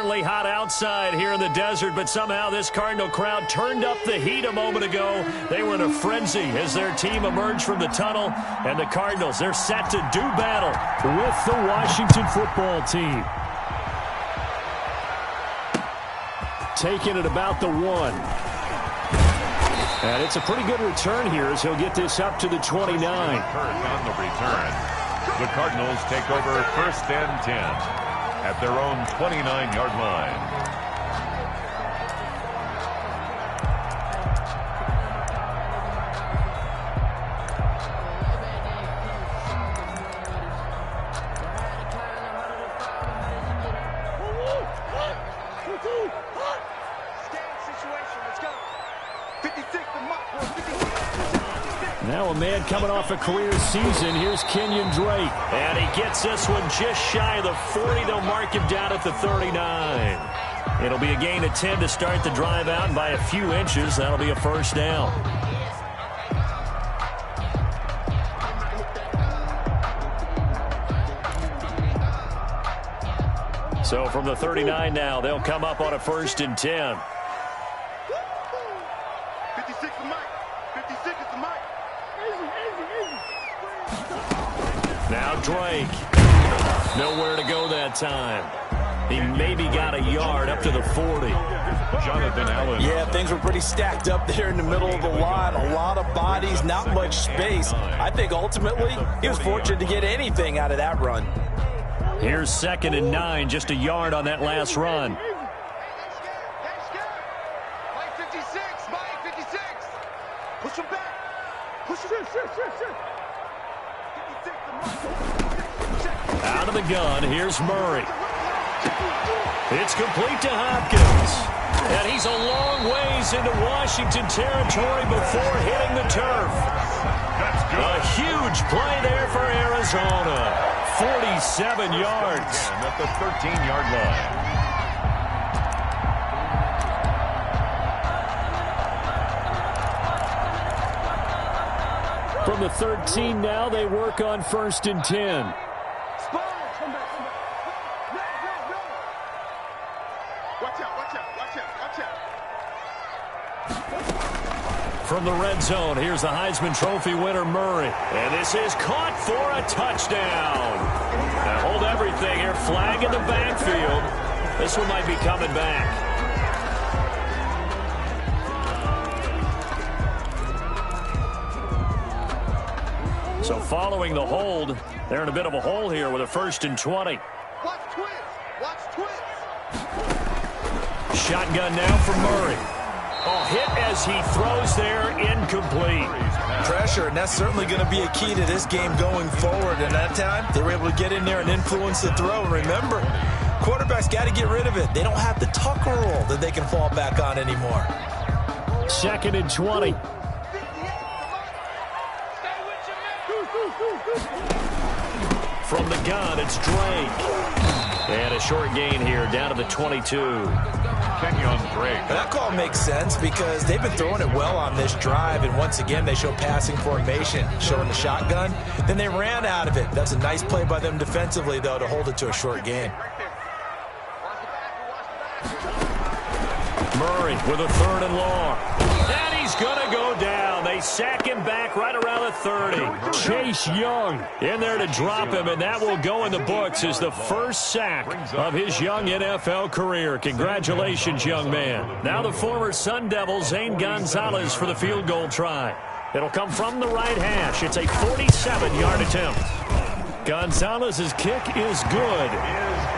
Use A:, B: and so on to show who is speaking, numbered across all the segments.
A: certainly hot outside here in the desert, but somehow this Cardinal crowd turned up the heat a moment ago. They were in a frenzy as their team emerged from the tunnel, and the Cardinals, they're set to do battle with the Washington football team. Taking it about the 1. And it's a pretty good return here as he'll get this up to the 29.
B: On the return, the Cardinals take over 1st and 10 at their own 29-yard line.
A: Now a man coming off a career season. Here's Kenyon Drake. And he gets this one just shy of the 40. They'll mark him down at the 39. It'll be a gain of 10 to start the drive out, and by a few inches, that'll be a first down. So from the 39 now, they'll come up on a 1st and 10.
C: 56 is Mike. 56 is the Mike.
A: Now Drake. Nowhere to go that time. He maybe got a yard up to the 40.
B: Jonathan Allen.
D: Yeah, things were pretty stacked up there in the middle of the line. A lot of bodies, not much space. I think ultimately he was fortunate to get anything out of that run.
A: Here's 2nd and 9, just a yard on that last run.
C: Mike 56. Mike 56. Push him back. Push him.
A: Out of the gun, here's Murray. It's complete to Hopkins. And he's a long ways into Washington territory before hitting the turf.
B: That's good.
A: A huge play there for Arizona. 47 yards.
B: And at the 13-yard line.
A: From the 13 now, they work on 1st and 10. From the red zone, here's the Heisman Trophy winner, Murray. And this is caught for a touchdown. Now hold everything here. Flag in the backfield. This one might be coming back. So following the hold, they're in a bit of a hole here with a 1st and 20.
C: Watch twins. Watch twins.
A: Shotgun now for Murray. Oh, hit as he throws there, incomplete.
D: Pressure, and that's certainly going to be a key to this game going forward. And that time, they were able to get in there and influence the throw. And remember, quarterbacks got to get rid of it. They don't have the tuck rule that they can fall back on anymore.
A: 2nd and 20. From the gun, it's Drake. And a short gain here, down to the 22.
B: Kenyon Drake.
D: That call makes sense because they've been throwing it well on this drive, and once again they show passing formation, showing the shotgun. Then they ran out of it. That's a nice play by them defensively, though, to hold it to a short gain.
A: Murray with a 3rd and long. And he's going to go down. They sack him back right around the 30. Chase Young in there to drop him, and that will go in the books as the first sack of his young NFL career. Congratulations, young man. Now the former Sun Devil, Zane Gonzalez, for the field goal try. It'll come from the right hash. It's a 47-yard attempt. Gonzalez's kick is good.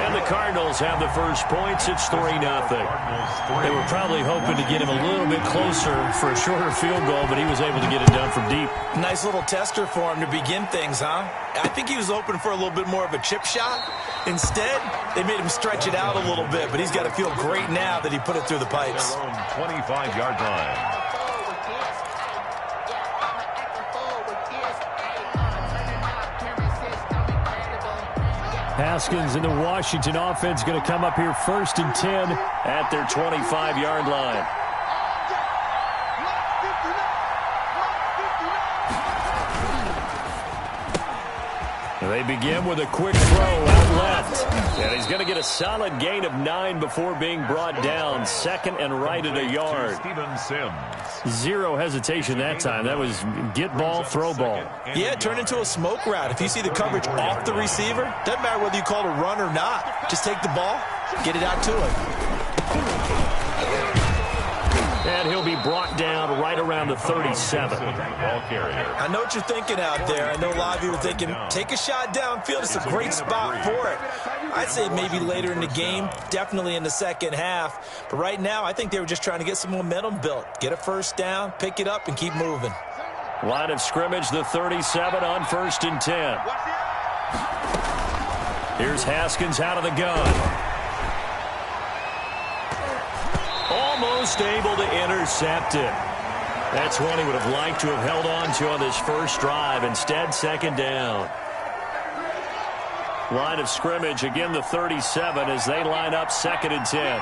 A: And the Cardinals have the first points. It's 3-0. They were probably hoping to get him a little bit closer for a shorter field goal, but he was able to get it done from deep.
D: Nice little tester for him to begin things, huh? I think he was hoping for a little bit more of a chip shot. Instead, they made him stretch it out a little bit, but he's got to feel great now that he put it through the pipes.
B: 25-yard line.
A: Haskins and the Washington offense going to come up here 1st and 10 at their 25-yard line. They begin with a quick throw out left. And he's going to get a solid gain of 9 before being brought down. Second and right at a yard.
B: Steven Sims.
A: Zero hesitation that time. That was get ball, throw ball.
D: Yeah, it turned into a smoke route. If you see the coverage off the receiver, doesn't matter whether you call it a run or not. Just take the ball, get it out to him.
A: And he'll be brought down right around the 37.
B: Ball carrier.
D: I know what you're thinking out there. I know a lot of you are thinking, take a shot downfield. It's a great spot for it. I'd say maybe later in the game, definitely in the second half. But right now, I think they were just trying to get some momentum built. Get a first down, pick it up, and keep moving.
A: Line of scrimmage, the 37 on 1st and 10. Here's Haskins out of the gun. Almost able to intercept it. That's one he would have liked to have held on to on this first drive. Instead, second down. Line of scrimmage, again the 37 as they line up 2nd and 10.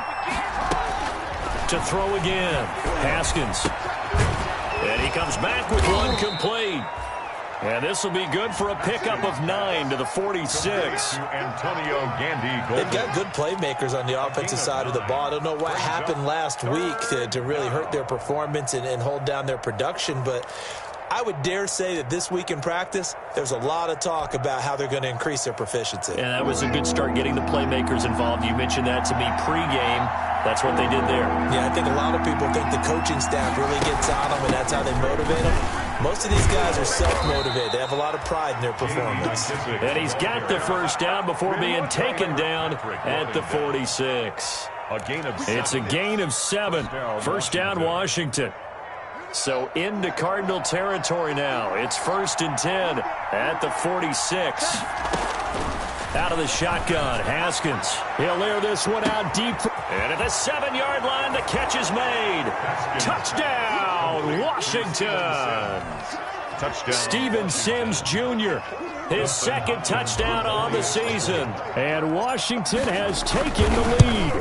A: To throw again, Haskins. And he comes back with one complete. And this will be good for a pickup of 9 to the 46.
B: Antonio Gandy.
D: They've got good playmakers on the offensive side of the ball. I don't know what happened last week to really hurt their performance and hold down their production, but I would dare say that this week in practice, there's a lot of talk about how they're going to increase their proficiency.
A: And that was a good start getting the playmakers involved. You mentioned that to me pregame. That's what they did there.
D: Yeah, I think a lot of people think the coaching staff really gets on them, and that's how they motivate them. Most of these guys are self-motivated. They have a lot of pride in their performance.
A: And he's got the first down before being taken down at the 46. It's a gain of 7. First down, Washington. So into Cardinal territory now. It's 1st and 10 at the 46. Out of the shotgun, Haskins. He'll air this one out deep. And at the 7-yard line, the catch is made. Touchdown, Washington.
B: Touchdown.
A: Steven Sims Jr., his 2nd touchdown on the season. And Washington has taken the lead.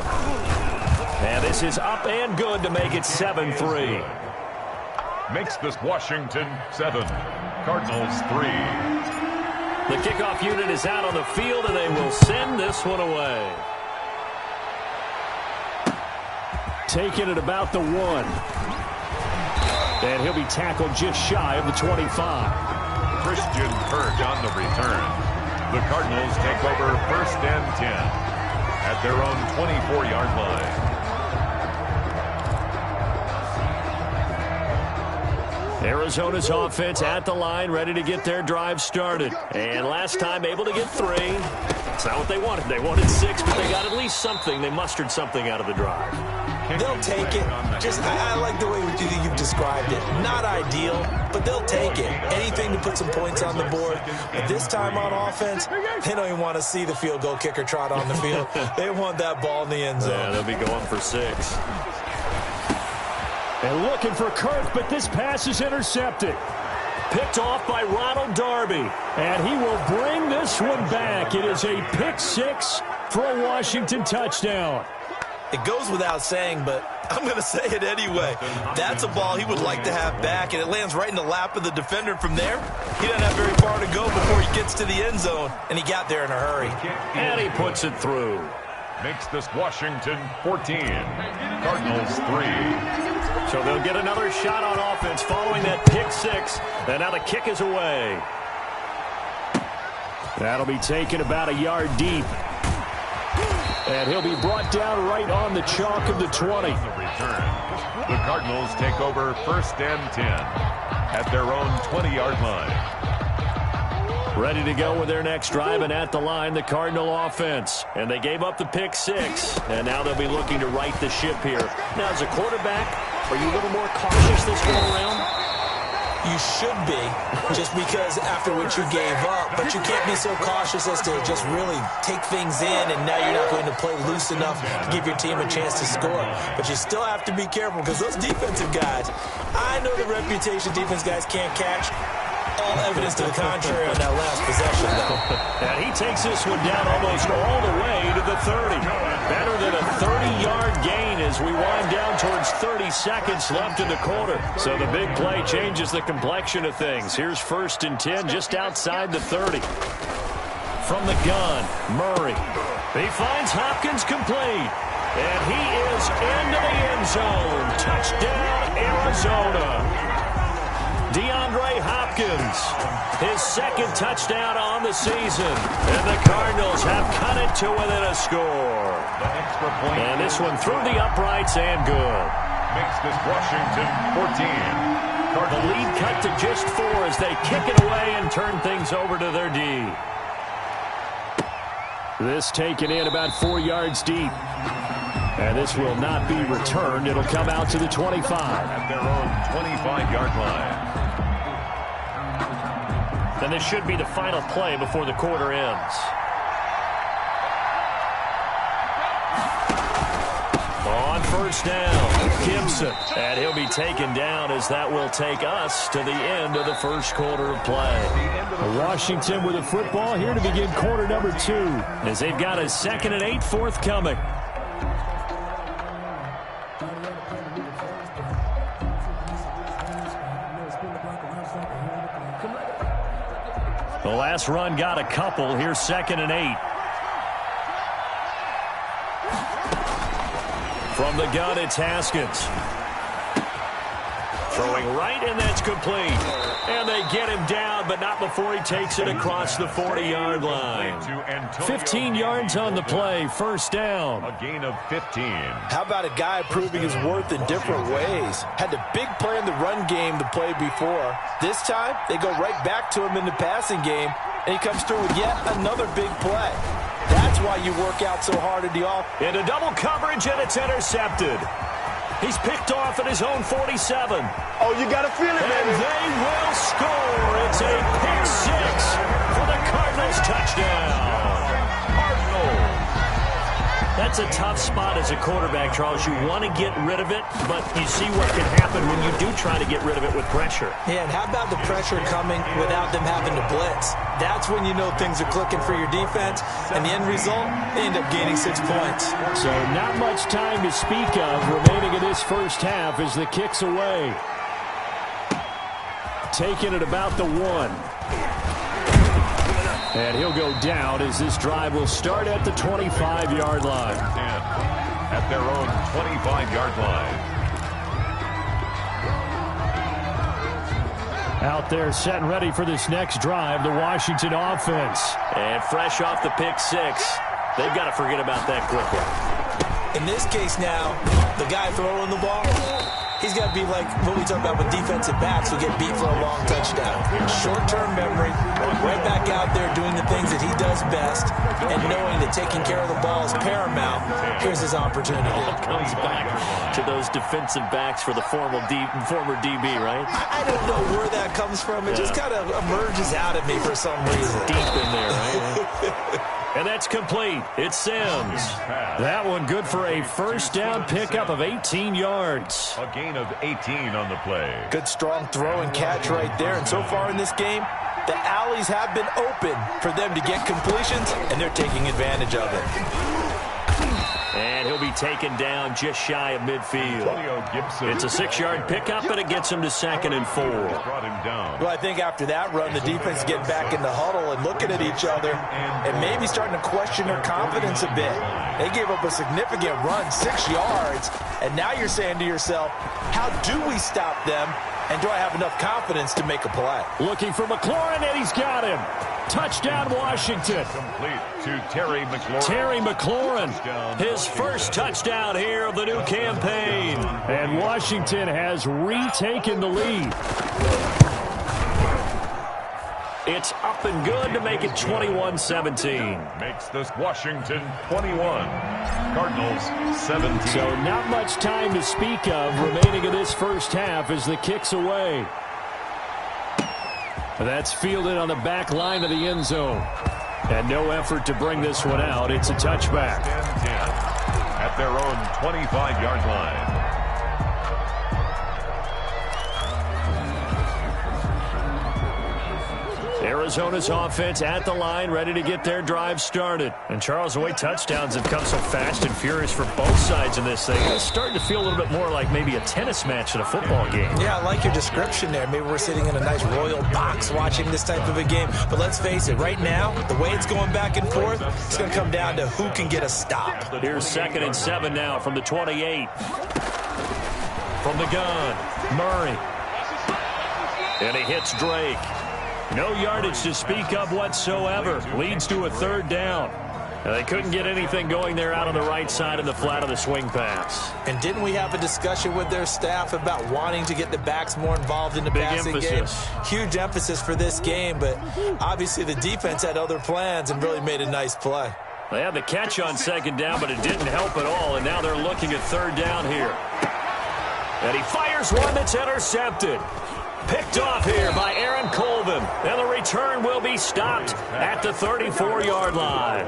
A: And this is up and good to make it 7-3.
B: Makes this Washington 7, Cardinals 3.
A: The kickoff unit is out on the field, and they will send this one away. Taken at about the 1. And he'll be tackled just shy of the 25.
B: Christian Kirk on the return. The Cardinals take over 1st and 10 at their own 24-yard line.
A: Arizona's offense at the line, ready to get their drive started. And last time able to get 3. It's not what they wanted. They wanted 6, but they got at least something. They mustered something out of the drive.
D: They'll take it. I like the way you've described it. Not ideal, but they'll take it. Anything to put some points on the board. But this time on offense, they don't even want to see the field goal kicker trot on the field. They want that ball in the end zone.
A: Yeah, they'll be going for 6. And looking for Kirk, but this pass is intercepted. Picked off by Ronald Darby. And he will bring this one back. It is a pick 6 for a Washington touchdown.
D: It goes without saying, but I'm going to say it anyway. That's a ball he would like to have back, and it lands right in the lap of the defender from there. He doesn't have very far to go before he gets to the end zone, and he got there in a hurry.
A: And he puts it through.
B: Makes this Washington 14, Cardinals 3.
A: So they'll get another shot on offense following that pick 6. And now the kick is away. That'll be taken about a yard deep. And he'll be brought down right on the chalk of the 20.
B: The Cardinals take over 1st and 10 at their own 20-yard line.
A: Ready to go with their next drive, and at the line, the Cardinal offense. And they gave up the pick 6, and now they'll be looking to right the ship here. Now, as a quarterback, are you a little more cautious this go around?
D: You should be, just because after what you gave up. But you can't be so cautious as to just really take things in, and now you're not going to play loose enough to give your team a chance to score. But you still have to be careful, because those defensive guys, I know the reputation defense guys can't catch. All evidence to the contrary on that last possession, though.
A: And he takes this one down almost all the way to the 30. Better than a 30-yard gain as we wind down towards 30 seconds left in the quarter. So the big play changes the complexion of things. Here's 1st and 10 just outside the 30. From the gun, Murray. He finds Hopkins complete. And he is into the end zone. Touchdown, Arizona. DeAndre Hopkins, his second touchdown on the season. And the Cardinals have cut it to within a score.
B: The extra point.
A: And this one through the uprights and good.
B: Makes this Washington 14.
A: The lead cut to just 4 as they kick it away and turn things over to their D. This taken in about 4 yards deep. And this will not be returned. It'll come out to the 25.
B: At their own 25-yard line.
A: And this should be the final play before the quarter ends. On first down, Gibson. And he'll be taken down as that will take us to the end of the first quarter of play. Washington with the football here to begin quarter number 2. As they've got a 2nd and 8 forthcoming. The last run got a couple. Here's 2nd and 8. From the gun, it's Haskins. Throwing right, and that's complete. And they get him down, but not before he takes it across the 40-yard line. 15 yards on the play, first down.
B: A gain of 15.
D: How about a guy proving his worth in different ways? Had the big play in the run game the play before. This time, they go right back to him in the passing game, and he comes through with yet another big play. That's why you work out so hard in the offense.
A: Into double coverage, and it's intercepted. He's picked off at his own 47.
C: Oh, you got to feel it,
A: And
C: baby.
A: they will score. It's a pick 6 for the Cardinals touchdown. Cardinals. That's a tough spot as a quarterback, Charles. You want to get rid of it, but you see what can happen when you do try to get rid of it with pressure.
D: Yeah, and how about the pressure coming without them having to blitz? That's when you know things are clicking for your defense, and the end result, they end up gaining 6 points.
A: So not much time to speak of remaining in this first half as the kick's away. Taking it about the 1. And he'll go down as this drive will start at the 25-yard line.
B: At their own 25-yard line.
A: Out there set and ready for this next drive, the Washington offense. And fresh off the pick 6, they've got to forget about that quickly.
D: In this case now, the guy throwing the ball, he's got to be like what we talk about with defensive backs who get beat for a long touchdown. Short-term memory, right back out there doing the things that he does best, and knowing that taking care of the ball is paramount. Here's his opportunity.
A: Comes back to those defensive backs for the former DB, right?
D: I don't know where that comes from. It just kind of emerges out of me for some reason.
A: Deep in there, right? And that's complete. It's Sims. That one good for a first down pickup of 18 yards.
B: A gain of 18 on the play.
D: Good strong throw and catch right there. And so far in this game, the alleys have been open for them to get completions, and they're taking advantage of it.
A: And he'll be taken down just shy of midfield. It's a 6-yard pickup, and it gets him to 2nd and 4.
B: Brought him down.
D: Well, I think after that run, the defense getting back in the huddle and looking at each other and maybe starting to question their confidence a bit. They gave up a significant run, 6 yards, and now you're saying to yourself, how do we stop them, and do I have enough confidence to make a play?
A: Looking for McLaurin, and he's got him. Touchdown, Washington.
B: Complete to Terry McLaurin.
A: Terry McLaurin, his first touchdown here of the new campaign. And Washington has retaken the lead. It's up and good to make it 21-17.
B: Makes this Washington 21. Cardinals 17.
A: So not much time to speak of remaining in this first half as the kick's away. That's fielded on the back line of the end zone. And no effort to bring this one out. It's a touchback.
B: 10 at their own 25-yard line.
A: Arizona's offense at the line, ready to get their drive started. And Charles, the way touchdowns have come so fast and furious for both sides in this thing, it's starting to feel a little bit more like maybe a tennis match at a football game.
D: Yeah, I like your description there. Maybe we're sitting in a nice royal box watching this type of a game. But let's face it, right now, the way it's going back and forth, it's going to come down to who can get a stop.
A: Here's 2nd and 7 now from the 28. From the gun, Murray. And he hits Drake. No yardage to speak of whatsoever. Leads to a 3rd down. They couldn't get anything going there out on the right side of the flat of the swing pass.
D: And didn't we have a discussion with their staff about wanting to get the backs more involved in the passing game? Huge emphasis for this game, but obviously the defense had other plans and really made a nice play.
A: They had the catch on 2nd down, but it didn't help at all, and now they're looking at 3rd down here. And he fires one that's intercepted. Picked off here by Aaron Colvin. And the return will be stopped at the 34-yard line.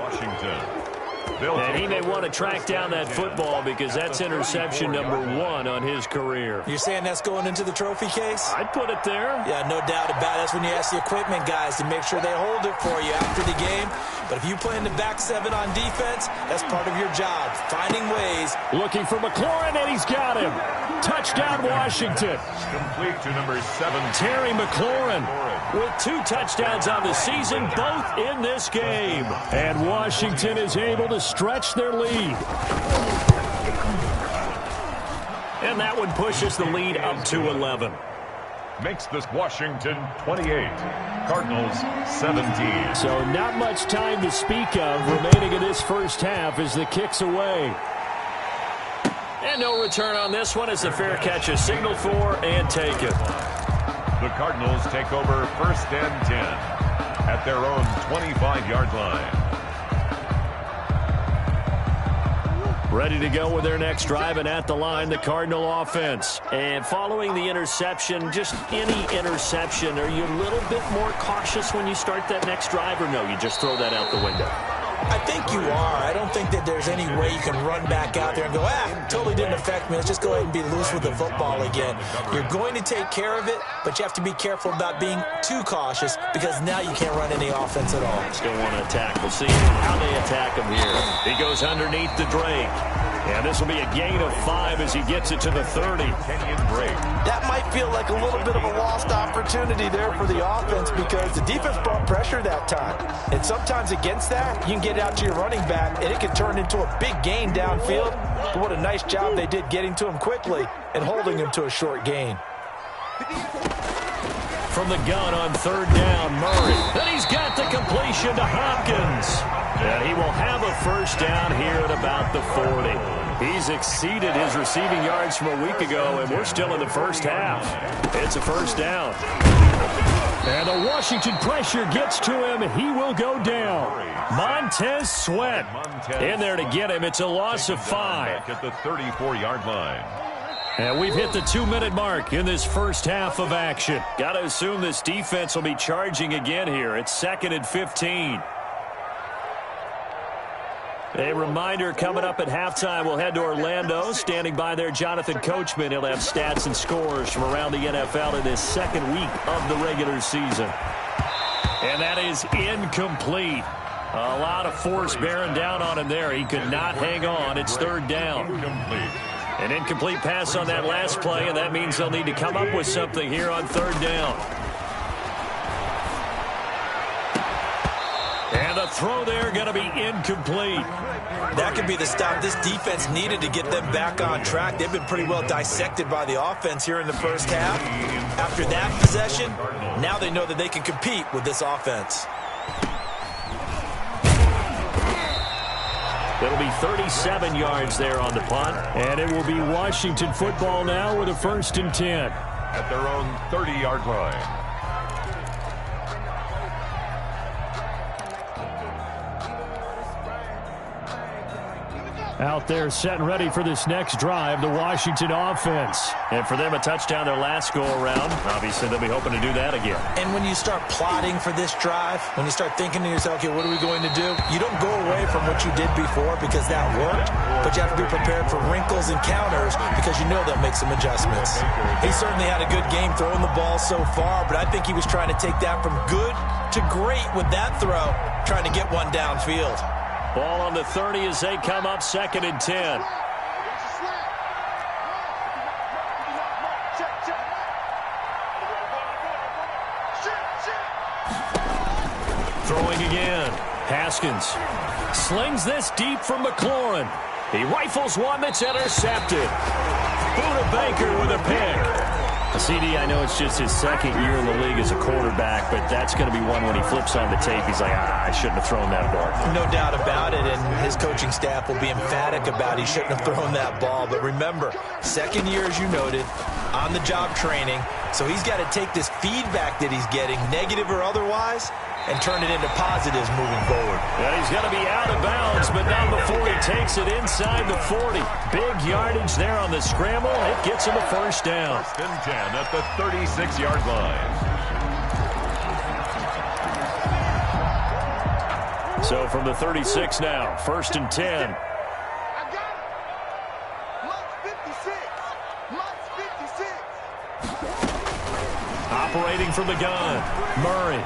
A: And he may want to track down that football because that's interception number 1 on his career.
D: You're saying that's going into the trophy case?
A: I'd put it there.
D: Yeah, no doubt about it. That's when you ask the equipment guys to make sure they hold it for you after the game. But if you play in the back 7 on defense, that's part of your job, finding ways.
A: Looking for McLaurin, and he's got him. Touchdown, Washington.
B: Complete to number 7.
A: Terry McLaurin with 2 touchdowns on the season, both in this game. And Washington is able to stretch their lead. And that one pushes the lead up to 11.
B: Makes this Washington 28, Cardinals 17.
A: So not much time to speak of remaining in this first half as the kick's away. And no return on this one as the fair catch is signaled for and taken.
B: The Cardinals take over 1st and 10 at their own 25-yard line.
A: Ready to go with their next drive, and at the line, the Cardinal offense. And following the interception, just any interception, are you a little bit more cautious when you start that next drive, or no, you just throw that out the window?
D: I think you are. I don't think that there's any way you can run back out there and go, totally didn't affect me. Let's just go ahead and be loose with the football again. You're going to take care of it, but you have to be careful about being too cautious because now you can't run any offense at all.
A: Still want to attack. We'll see how they attack him here. He goes underneath the Drake. And this will be a gain of 5 as he gets it to the 30.
D: That might feel like a little bit of a lost opportunity there for the offense because the defense brought pressure that time. And sometimes against that, you can get out to your running back, and it can turn into a big gain downfield. But what a nice job they did getting to him quickly and holding him to a short gain.
A: From the gun on 3rd down, Murray. And he's got the completion to Hopkins. And he will have a 1st down here at about the 40. He's exceeded his receiving yards from a week ago, and we're still in the first half. It's a 1st down. And the Washington pressure gets to him. He will go down. Montez Sweat in there to get him. It's a loss of 5.
B: At the 34-yard line.
A: And we've hit the 2-minute mark in this first half of action. Got to assume this defense will be charging again here. It's 2nd and 15. A reminder, coming up at halftime, we'll head to Orlando. Standing by there, Jonathan Coachman. He'll have stats and scores from around the NFL in this 2nd week of the regular season. And that is incomplete. A lot of force bearing down on him there. He could not hang on. It's 3rd down. An incomplete pass on that last play, and that means they'll need to come up with something here on 3rd down. And the throw there going to be incomplete.
D: That could be the stop this defense needed to get them back on track. They've been pretty well dissected by the offense here in the first half. After that possession, now they know that they can compete with this offense.
A: It'll be 37 yards there on the punt. And it will be Washington football now with a 1st and 10.
B: At their own 30-yard line.
A: Out there set and ready for this next drive, the Washington offense. And for them, a touchdown their last go-around. Obviously, they'll be hoping to do that again.
D: And when you start plotting for this drive, when you start thinking to yourself, okay, what are we going to do? You don't go away from what you did before because that worked, but you have to be prepared for wrinkles and counters because you know they'll make some adjustments. He certainly had a good game throwing the ball so far, but I think he was trying to take that from good to great with that throw, trying to get one downfield.
A: Ball on the 30 as they come up 2nd and 10. Throwing again. Haskins slings this deep from McLaurin. He rifles one that's intercepted. Buda Baker with a pick. CD, I know it's just his 2nd year in the league as a quarterback, but that's going to be one when he flips on the tape. He's like, I shouldn't have thrown that ball.
D: No doubt about it, and his coaching staff will be emphatic about he shouldn't have thrown that ball. But remember, 2nd year, as you noted, on-the-job training, so he's got to take this feedback that he's getting, negative or otherwise, and turn it into positives moving forward.
A: Yeah, he's going to be out of bounds, but not before he takes it inside the 40. Big yardage there on the scramble. It gets him a first down.
B: 1st and 10 at the 36-yard line.
A: So from the 36 now, 1st and 10. Operating from the gun, Murray.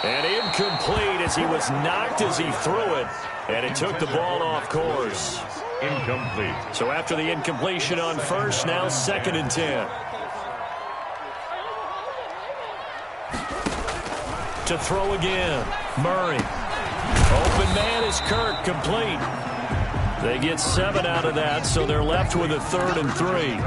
A: And incomplete as he was knocked as he threw it. And it took the ball off course.
B: Incomplete.
A: So after the incompletion on first, now 2nd and 10. To throw again, Murray. Open man is Kirk, complete. They get 7 out of that, so they're left with a 3rd and 3.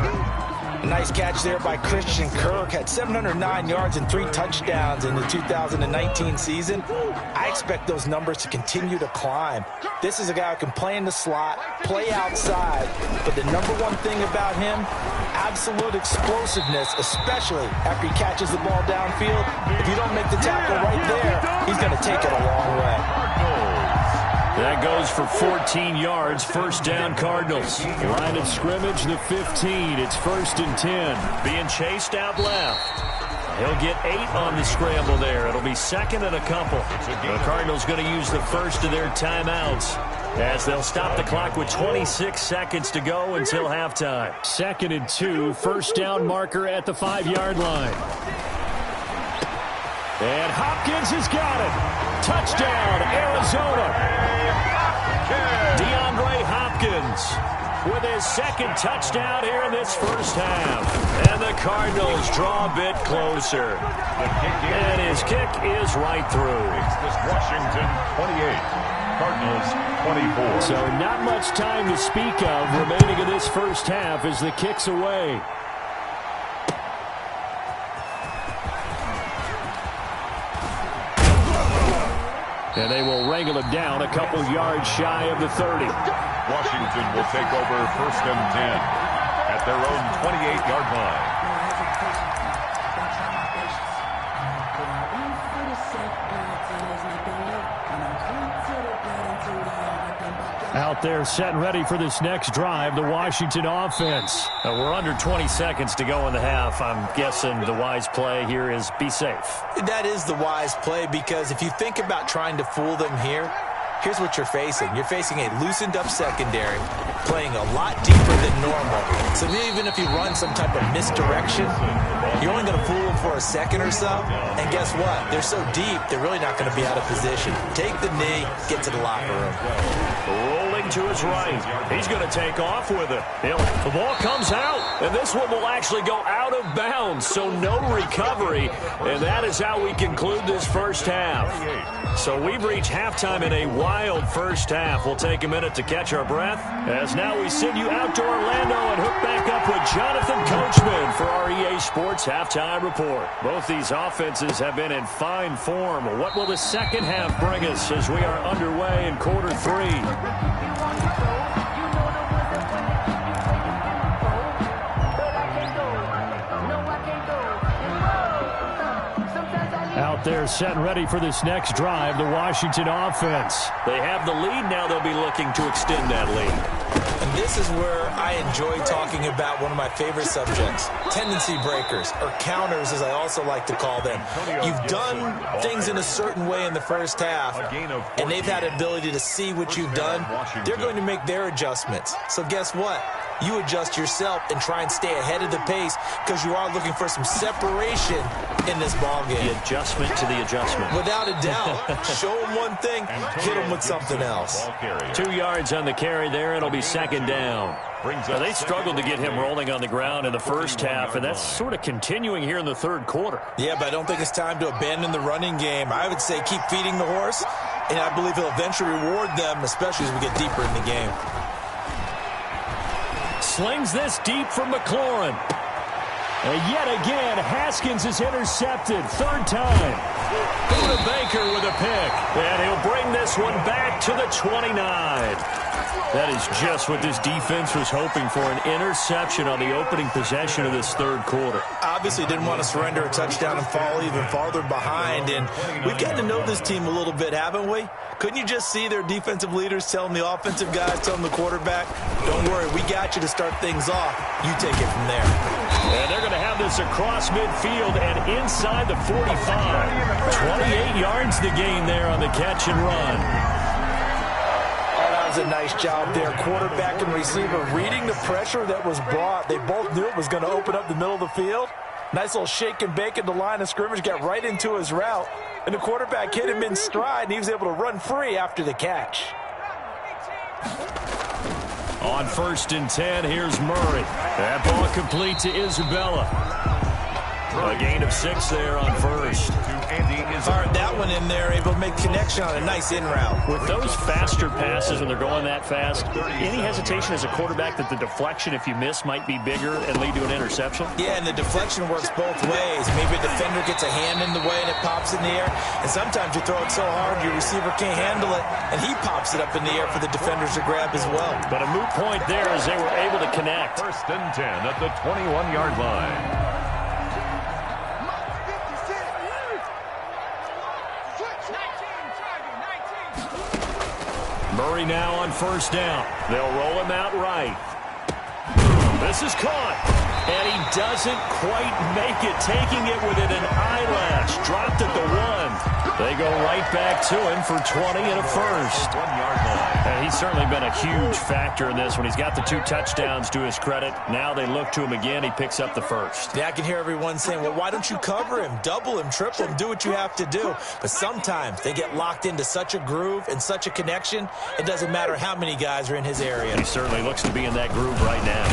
D: Nice catch there by Christian Kirk. Had 709 yards and 3 touchdowns in the 2019 season. I expect those numbers to continue to climb. This is a guy who can play in the slot, play outside, but the number one thing about him, absolute explosiveness, especially after he catches the ball downfield. If you don't make the tackle right there, he's going to take it a long way.
A: That goes for 14 yards. First down, Cardinals. Line of scrimmage, the 15. It's 1st and 10. Being chased out left. He'll get 8 on the scramble there. It'll be 2nd and a couple. The Cardinals going to use the first of their timeouts as they'll stop the clock with 26 seconds to go until halftime. 2nd and 2. First down marker at the 5-yard line. And Hopkins has got it. Touchdown, Arizona. DeAndre Hopkins with his 2nd touchdown here in this first half. And the Cardinals draw a bit closer. And his kick is right through.
B: It's Washington 28, Cardinals 24.
A: So not much time to speak of remaining in this first half as the kick's away. And they will wrangle him down a couple yards shy of the 30.
B: Washington will take over 1st and 10 at their own 28-yard line.
A: Out there set and ready for this next drive, the Washington offense. We're under 20 seconds to go in the half. I'm guessing the wise play here is be safe.
D: That is the wise play because if you think about trying to fool them here, here's what you're facing. You're facing a loosened up secondary, playing a lot deeper than normal. So even if you run some type of misdirection, you're only going to fool them for a second or so. And guess what? They're so deep, they're really not going to be out of position. Take the knee, get to the locker room.
A: Rolling to his right. He's going to take off with it. The ball comes out, and this one will actually go out of bounds, so no recovery. And that is how we conclude this first half. So we've reached halftime in a wild first half. We'll take a minute to catch our breath as now we send you out to Orlando and hook back up with Jonathan Coachman for our EA Sports Halftime Report. Both these offenses have been in fine form. What will the second half bring us as we are underway in quarter 3? Out there set and ready for this next drive, the Washington offense. They have the lead. Now they'll be looking to extend that lead.
D: And this is where I enjoy talking about one of my favorite subjects, tendency breakers, or counters as I also like to call them. You've done things in a certain way in the first half, and they've had an ability to see what you've done. They're going to make their adjustments. So guess what? You adjust yourself and try and stay ahead of the pace because you are looking for some separation in this ball game.
A: The adjustment to the adjustment.
D: Without a doubt. Show them one thing, hit them with something else.
A: 2 yards on the carry there. It'll be second down. Now, they struggled to get him rolling on the ground in the first half, and that's sort of continuing here in the third quarter.
D: Yeah, but I don't think it's time to abandon the running game. I would say keep feeding the horse, and I believe he'll eventually reward them, especially as we get deeper in the game.
A: Slings this deep for McLaurin. And yet again, Haskins is intercepted. Third time. Buda Baker with a pick. And he'll bring this one back to the 29. That is just what this defense was hoping for, an interception on the opening possession of this third quarter.
D: Obviously didn't want to surrender a touchdown and fall even farther behind. And we've gotten to know this team a little bit, haven't we? Couldn't you just see their defensive leaders telling the offensive guys, telling the quarterback, don't worry, we got you to start things off. You take it from there.
A: And they're going to have this across midfield and inside the 45. 28 yards the gain there on the catch and run.
D: A nice job there, quarterback and receiver reading the pressure that was brought. They both knew it was going to open up the middle of the field. Nice little shake and bake at the line of scrimmage, got right into his route, and the quarterback hit him in stride, and he was able to run free after the catch.
A: On 1st and 10, here's Murray. That ball complete to Isabella. A gain of 6 there on first.
D: Fired that one in there, able to make connection on a nice in route.
A: With those faster passes and they're going that fast, any hesitation as a quarterback that the deflection, if you miss, might be bigger and lead to an interception?
D: Yeah, and the deflection works both ways. Maybe a defender gets a hand in the way and it pops in the air, and sometimes you throw it so hard your receiver can't handle it, and he pops it up in the air for the defenders to grab as well.
A: But a moot point there as they were able to connect.
B: 1st and 10 at the 21-yard line.
A: Murray now on 1st down. They'll roll him out right. This is caught. And he doesn't quite make it, taking it within an eyelash. Dropped at the 1. They go right back to him for 20 and a first.
B: 1 yard line.
A: And he's certainly been a huge factor in this one. He's got the 2 touchdowns to his credit. Now they look to him again. He picks up the first.
D: Yeah, I can hear everyone saying, well, why don't you cover him, double him, triple him, do what you have to do. But sometimes they get locked into such a groove and such a connection, it doesn't matter how many guys are in his area.
A: He certainly looks to be in that groove right now.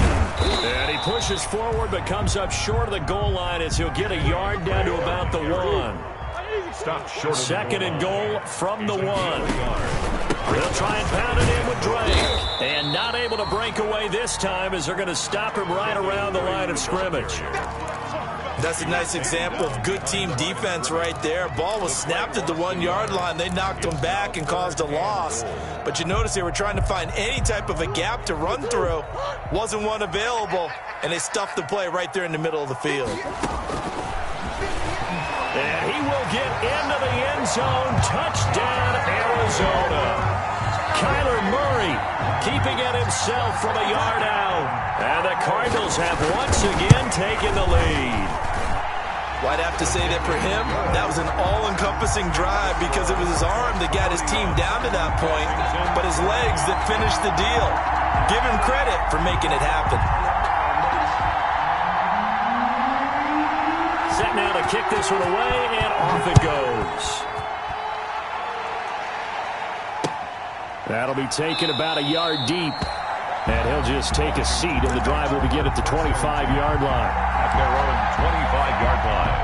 A: And he pushes forward but comes up short of the goal line as he'll get a yard down to about the 1.
B: Stop short.
A: 2nd and goal from the 1. They'll try and pound it in with Drake. And not able to break away this time as they're going to stop him right around the line of scrimmage.
D: That's a nice example of good team defense right there. Ball was snapped at the 1 yard line. They knocked him back and caused a loss. But you notice they were trying to find any type of a gap to run through. Wasn't one available, and they stuffed the play right there in the middle of the field.
A: And he will get into the end zone. Touchdown, Arizona. Kyler Murray keeping it himself from a yard out. And the Cardinals have once again taken the lead.
D: Well, I'd have to say that for him, that was an all-encompassing drive because it was his arm that got his team down to that point, but his legs that finished the deal. Give him credit for making it happen.
A: Set now to kick this one away, and off it goes. That'll be taken about a yard deep. And he'll just take a seat, and the drive will begin at the 25-yard line.
B: At their own 25-yard line.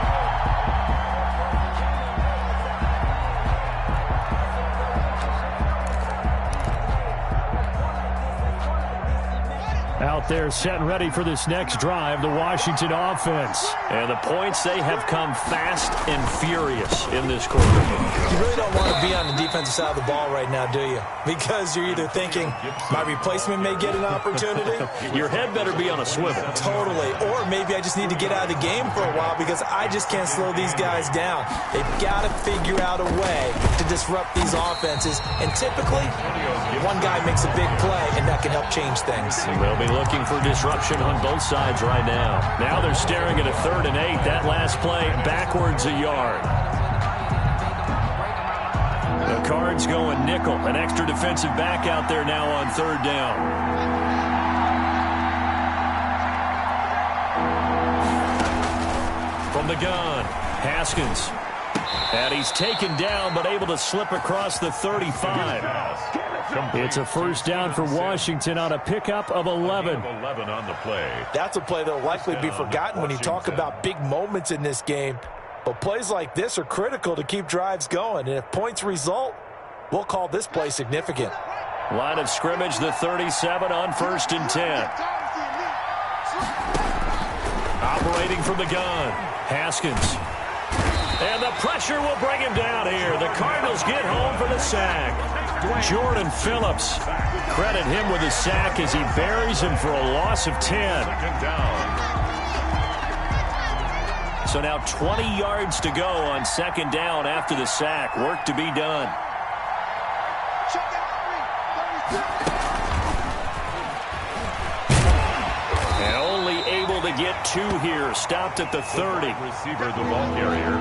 A: Out there set and ready for this next drive, the Washington offense. And the points, they have come fast and furious in this quarter.
D: You really don't want to be on the defensive side of the ball right now, do you? Because you're either thinking, my replacement may get an opportunity.
A: Your head better be on a swivel.
D: Totally. Or maybe I just need to get out of the game for a while because I just can't slow these guys down. They've got to figure out a way to disrupt these offenses. And typically, one guy makes a big play, and that can help change things.
A: They'll be looking for disruption on both sides right now. Now they're staring at a 3rd and 8. That last play, backwards a yard. The Cards going nickel. An extra defensive back out there now on 3rd down. From the gun, Haskins. And he's taken down, but able to slip across the 35. It's a 1st down for Washington on a pickup of 11.
B: 11 on the play.
D: That's a play that will likely be forgotten when you talk about big moments in this game. But plays like this are critical to keep drives going. And if points result, we'll call this play significant.
A: Line of scrimmage, the 37 on 1st and 10. Operating from the gun, Haskins. And the pressure will bring him down here. The Cardinals get home for the sack. Jordan Phillips, credit him with a sack as he buries him for a loss of 10. So now 20 yards to go on 2nd down after the sack. Work to be done. And only able to get 2 here. Stopped at the 30.
B: Receiver, the ball carrier.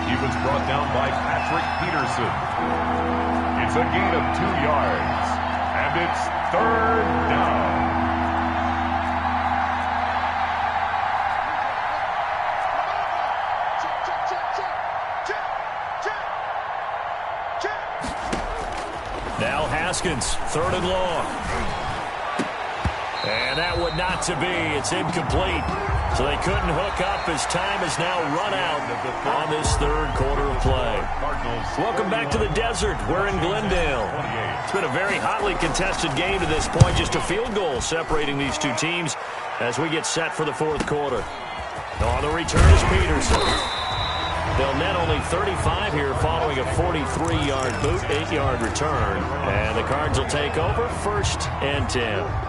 B: He was brought down by Patrick Peterson. It's a gain of 2 yards, and it's 3rd down.
A: Now Haskins, 3rd and long. And that would not to be. It's incomplete. So they couldn't hook up as time is now run out on this 3rd quarter of play. Welcome back to the desert. We're in Glendale. It's been a very hotly contested game to this point. Just a field goal separating these two teams as we get set for the 4th quarter. On the return is Peterson. They'll net only 35 here following a 43-yard boot, 8-yard return. And the Cards will take over 1st and 10.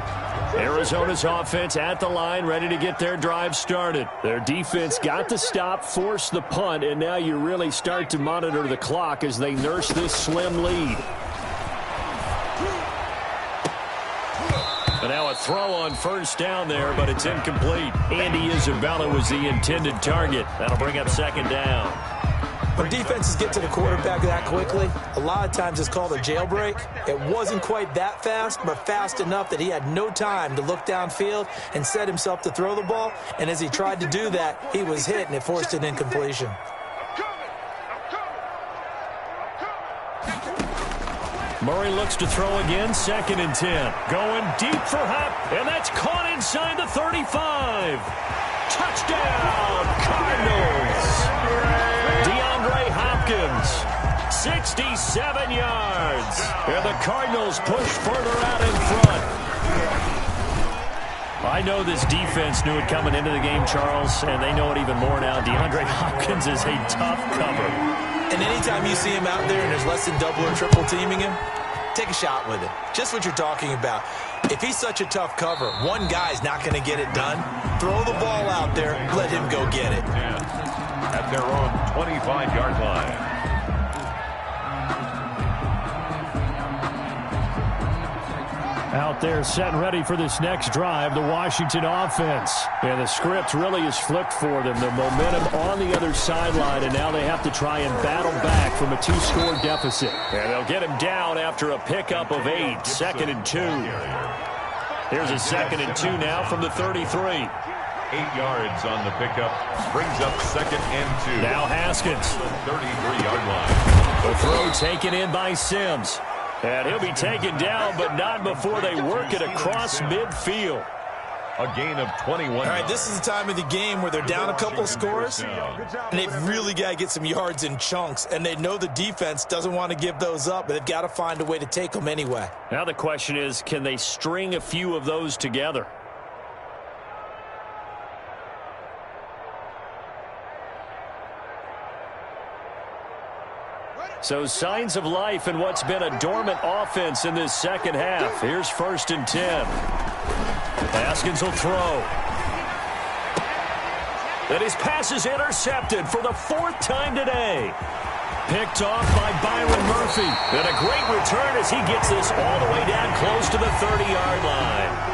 A: Arizona's offense at the line, ready to get their drive started. Their defense got the stop, forced the punt, and now you really start to monitor the clock as they nurse this slim lead. And now a throw on 1st down there, but it's incomplete. Andy Isabella was the intended target. That'll bring up 2nd down.
D: When defenses get to the quarterback that quickly, a lot of times it's called a jailbreak. It wasn't quite that fast, but fast enough that he had no time to look downfield and set himself to throw the ball. And as he tried to do that, he was hit, and it forced an incompletion.
A: Murray looks to throw again, 2nd and 10. Going deep for Hupp, and that's caught inside the 35. Touchdown, Cardinals. 67 yards. And the Cardinals push further out in front. I know this defense knew it coming into the game, Charles, and they know it even more now. DeAndre Hopkins is a tough cover.
D: And anytime you see him out there and there's less than double or triple teaming him, take a shot with it. Just what you're talking about. If he's such a tough cover, one guy's not going to get it done. Throw the ball out there. Let him go get it.
B: At their own 25-yard line.
A: Out there set and ready for this next drive, the Washington offense. And the script really is flipped for them. The momentum on the other sideline, and now they have to try and battle back from a 2-score deficit. And they'll get him down after a pickup of 8, 2nd and 2. Here's a 2nd and 2 now from the 33.
B: 8 yards on the pickup. Brings up 2nd and 2.
A: Now Haskins.
B: 33-yard line.
A: The throw taken in by Sims. And he'll be taken down, but not before they work it across midfield.
B: A gain of 21.
D: All right, this is the time of the game where they're down a couple scores, and they've really got to get some yards in chunks, and they know the defense doesn't want to give those up, but they've got to find a way to take them anyway.
A: Now the question is, can they string a few of those together? So signs of life in what's been a dormant offense in this second half. Here's 1st and 10. Haskins will throw. And his pass is intercepted for the 4th time today. Picked off by Byron Murphy. And a great return as he gets this all the way down close to the 30-yard line.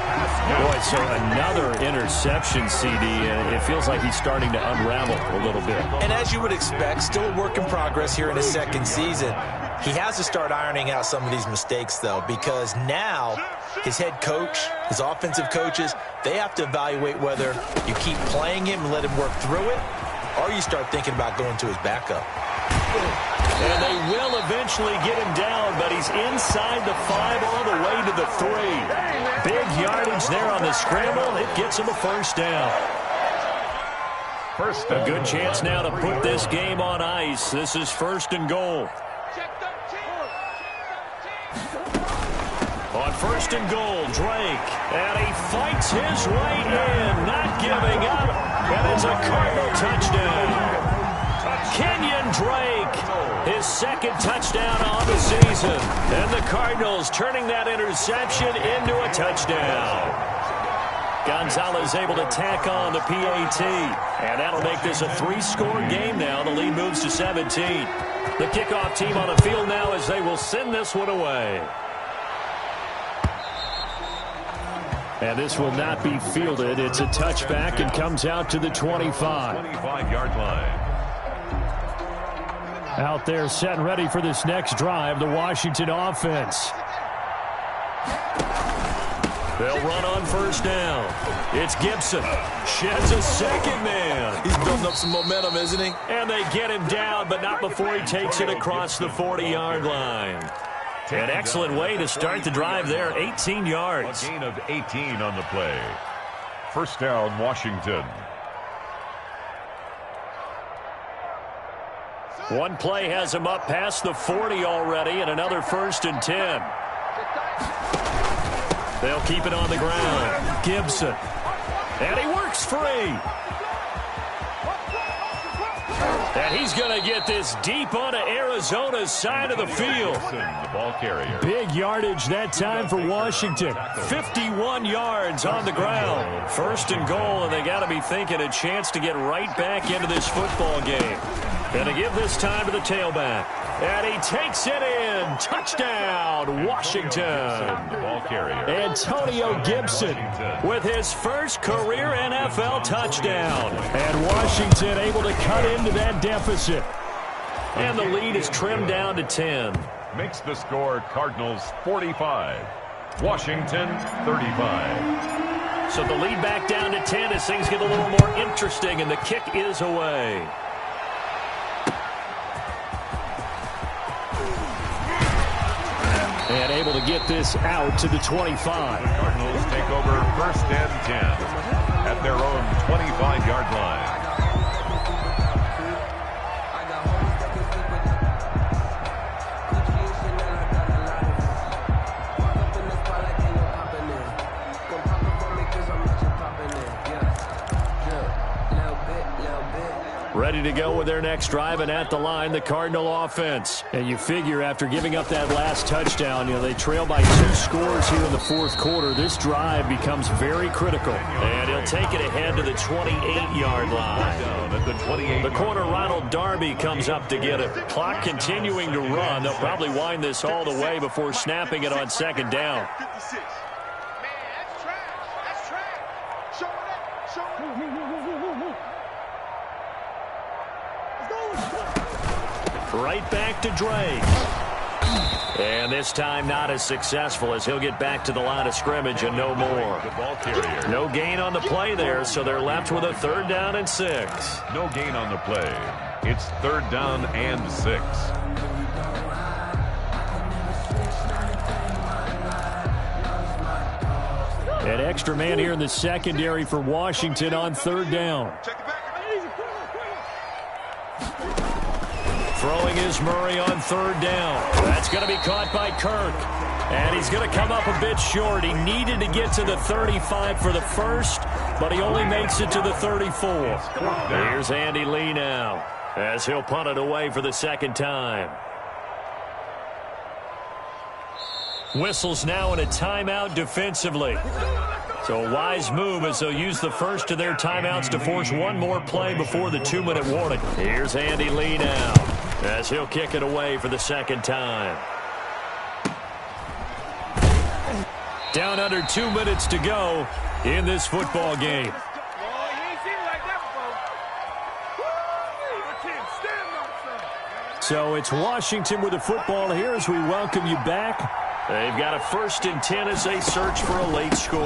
A: Boy, so another interception, CD, and it feels like he's starting to unravel a little bit.
D: And as you would expect, still a work in progress here in his second season. He has to start ironing out some of these mistakes, though, because now his head coach, his offensive coaches, they have to evaluate whether you keep playing him and let him work through it, or you start thinking about going to his backup.
A: And they will eventually get him down, but he's inside the 5 all the way to the 3. Big yardage there on the scramble. It gets him a 1st down. A good chance now to put this game on ice. This is 1st and goal. On 1st and goal, Drake. And he fights his way in, not giving up. And it's a Cardinal touchdown. Kenyon Drake, his 2nd touchdown on the season. And the Cardinals turning that interception into a touchdown. Gonzalez able to tack on the PAT. And that'll make this a 3-score game now. The lead moves to 17. The kickoff team on the field now as they will send this one away. And this will not be fielded. It's a touchback and comes out to the 25.
B: 25-yard line.
A: Out there set and ready for this next drive, the Washington offense. They'll run on 1st down. It's Gibson. Sheds a 2nd man.
D: He's building up some momentum, isn't he?
A: And they get him down, but not before he takes it across the 40-yard line. An excellent way to start the drive there, 18 yards.
B: A gain of 18 on the play. 1st down, Washington.
A: One play has him up past the 40 already, and another 1st and 10. They'll keep it on the ground. Gibson. And he works free. And he's going to get this deep onto Arizona's side of the field.
B: The ball carrier.
A: Big yardage that time for Washington. 51 yards on the ground. 1st and goal, and they got to be thinking a chance to get right back into this football game. And to give this time to the tailback. And he takes it in. Touchdown, Washington.
B: The ball carrier.
A: Antonio Gibson with his 1st career NFL touchdown. And Washington able to cut into that deficit. And the lead is trimmed down to 10.
B: Makes the score Cardinals 45. Washington 35.
A: So the lead back down to 10 as things get a little more interesting, and the kick is away. And able to get this out to the 25.
B: The Cardinals take over 1st and 10 at their own 25-yard line.
A: Ready to go with their next drive, and at the line, the Cardinal offense. And you figure after giving up that last touchdown, they trail by 2 scores here in the 4th quarter. This drive becomes very critical. And he'll take it ahead to the 28-yard line. The corner, Ronald Darby, comes up to get it. Clock continuing to run. They'll probably wind this all the way before snapping it on 2nd down. Right back to Drake. And this time not as successful as he'll get back to the line of scrimmage and no more.
B: The ball carrier.
A: No gain on the play there, so they're left with a 3rd down and 6.
B: No gain on the play. It's 3rd down and 6.
A: An extra man here in the secondary for Washington on third down. Throwing is Murray on third down. That's going to be caught by Kirk. And he's going to come up a bit short. He needed to get to the 35 for the first, but he only makes it to the 34. Here's Andy Lee now, as he'll punt it away for the second time. Whistles now in a timeout defensively. So a wise move as they'll use the first of their timeouts to force one more play before the 2-minute warning. Here's Andy Lee now, as he'll kick it away for the second time. Down under 2 minutes to go in this football game. So it's Washington with the football here as we welcome you back. They've got a 1st and 10 as they search for a late score.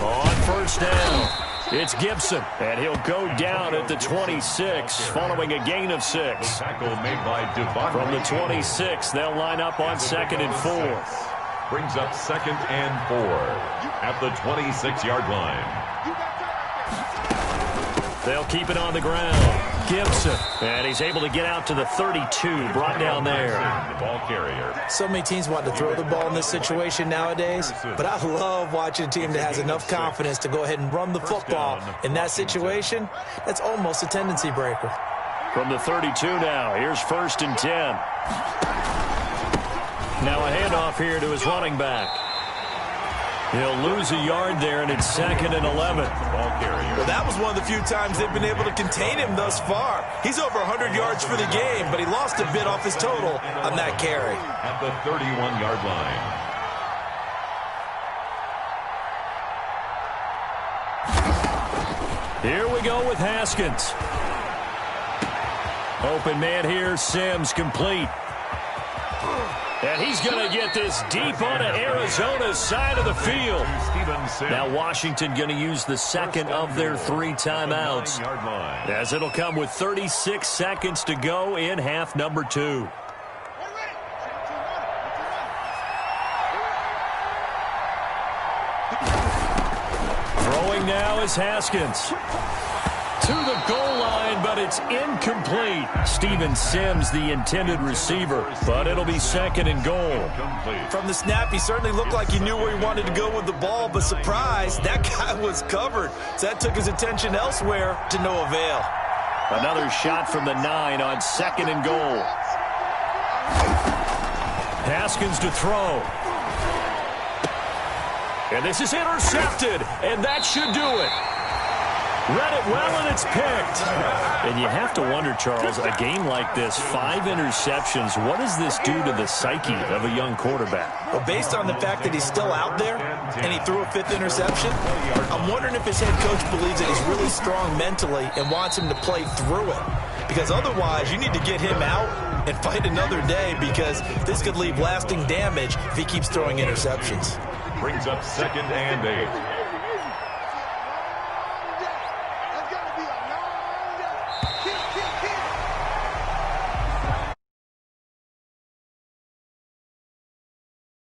A: On first down, it's Gibson, and he'll go down at the 26 following a gain of 6.
B: Tackle made by Devon.
A: From the 26, they'll line up on 2nd and 4.
B: Brings up 2nd and 4 at the 26-yard line.
A: They'll keep it on the ground. Gibson, and he's able to get out to the 32, brought down there.
B: The ball carrier.
D: So many teams want to throw the ball in this situation nowadays, but I love watching a team that has enough confidence to go ahead and run the football. In that situation, that's almost a tendency breaker.
A: From the 32 now, here's 1st and 10. Now a handoff here to his running back. He'll lose a yard there, and it's 2nd and 11.
B: Ball carrier.
D: Well, that was one of the few times they've been able to contain him thus far. He's over 100 yards for the game, but he lost a bit off his total on that carry.
B: At the 31-yard line.
A: Here we go with Haskins. Open man here, Sims complete. And he's going to get this deep onto Arizona's side of the field. Now Washington going to use the second of their 3 timeouts, as it'll come with 36 seconds to go in half number 2. Throwing now is Haskins. To the goal line, but it's incomplete. Steven Sims, the intended receiver, but it'll be 2nd and goal.
D: From the snap, he certainly looked like he knew where he wanted to go with the ball, but surprise, that guy was covered. So that took his attention elsewhere to no avail.
A: Another shot from the 9 on 2nd and goal. Haskins to throw. And this is intercepted, and that should do it. Read it well, and it's picked. And you have to wonder, Charles, a game like this, 5 interceptions, what does this do to the psyche of a young quarterback?
D: Well, based on the fact that he's still out there and he threw a 5th interception, I'm wondering if his head coach believes that he's really strong mentally and wants him to play through it. Because otherwise, you need to get him out and fight another day, because this could leave lasting damage if he keeps throwing interceptions.
B: Brings up 2nd and 8.